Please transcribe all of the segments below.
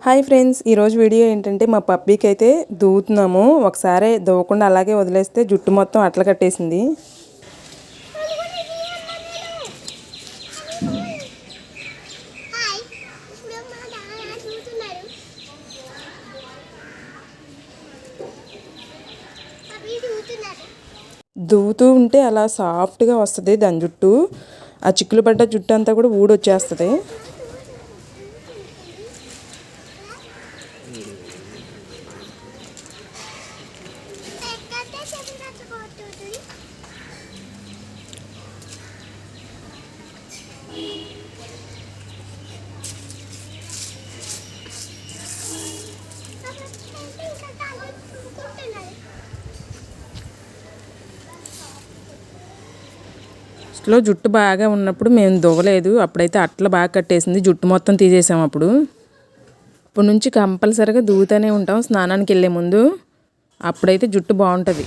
Hi friends, ఈరోజు video ఏంటంటే మా పప్పీకి అయితే దూవుతున్నాము. ఒకసారి దూవకుండా అలాగే వదిలేస్తే జుట్టు మొత్తం అట్ల కట్టేసింది. దూవుతూ ఉంటే అలా సాఫ్ట్గా వస్తుంది దాని జుట్టు. ఆ చిక్కులు పడ్డ జుట్టు అంతా కూడా ఊడొచ్చేస్తుంది. లో జుట్టు బాగా ఉన్నప్పుడు మేము దువ్వలేదు. అప్పుడైతే అట్లా బాగా కట్టేసింది. జుట్టు మొత్తం తీసేసాము. అప్పటి నుంచి కంపల్సరీగా దూవుతూనే ఉంటాం స్నానానికి వెళ్ళే ముందు. అప్పుడైతే జుట్టు బాగుంటుంది.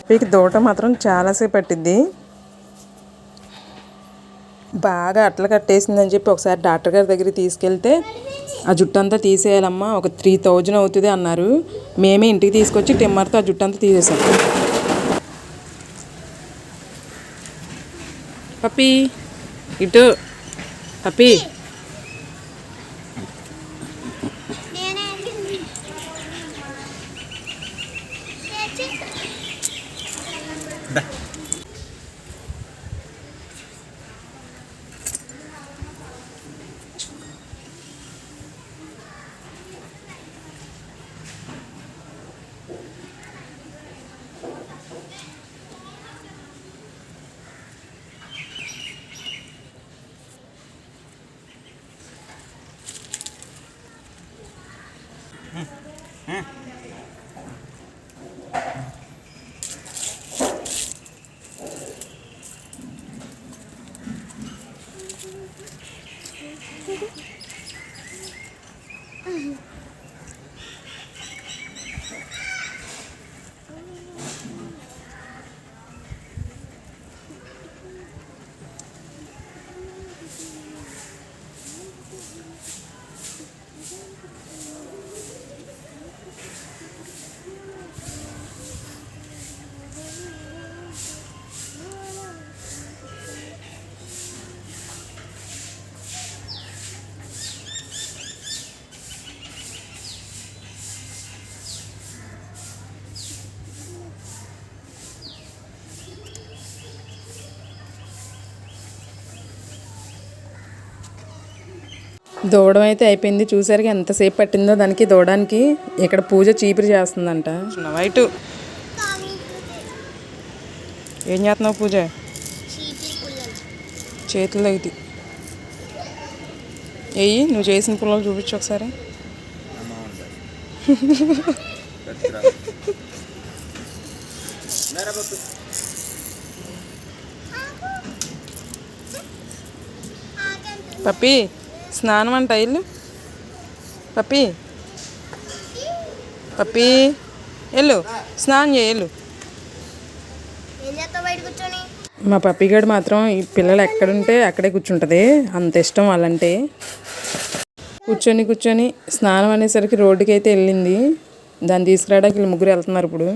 పీకి దూవటం మాత్రం చాలాసేపు పట్టిద్ది. బాగా అట్లా కట్టేసిందని చెప్పి ఒకసారి డాక్టర్ గారి దగ్గరికి తీసుకెళ్తే ఆ జుట్టు అంతా తీసేయాలమ్మా, ఒక 3000 అవుతుంది అన్నారు. మేమే ఇంటికి తీసుకొచ్చి టిమ్మర్తో ఆ జుట్టు అంతా తీసేసాం. పప్పీ ఇటు పప్పీ. దూవడం అయితే అయిపోయింది. చూసారుగా ఎంతసేపు పట్టిందో దానికి దూవడానికి. ఇక్కడ పూజ చీపురు చేస్తుందంట. వైటు ఏం చేస్తున్నావు పూజ? చేతులు అయితే ఏయి నువ్వు చేసిన పుల్లలు చూపించు ఒకసారి. పప్పీ స్నానం అంట ఇల్లు. పప్పీ పప్పీ వెళ్ళు స్నానం చేయలు. మా పప్పిగాడు మాత్రం ఈ పిల్లలు ఎక్కడుంటే అక్కడే కూర్చుంటుంది. అంత ఇష్టం వాళ్ళంటే. కూర్చొని స్నానం అనేసరికి రోడ్డుకి అయితే వెళ్ళింది. దాన్ని తీసుకురావడానికి వీళ్ళు ముగ్గురు వెళ్తున్నారు ఇప్పుడు.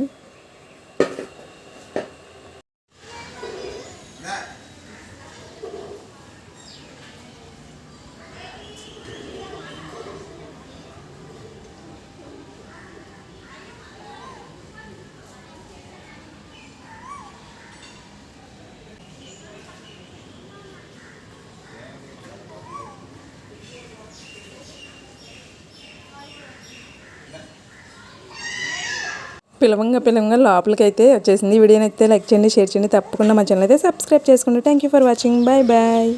పిలవంగా లోపలికైతే వచ్చేసింది. వీడియోని అయితే లైక్ చేయండి, షేర్ చేయండి, తప్పకుండా మా ఛానల్ అయితే సబ్స్క్రైబ్ చేసుకోండి. Thank you for watching. Bye bye.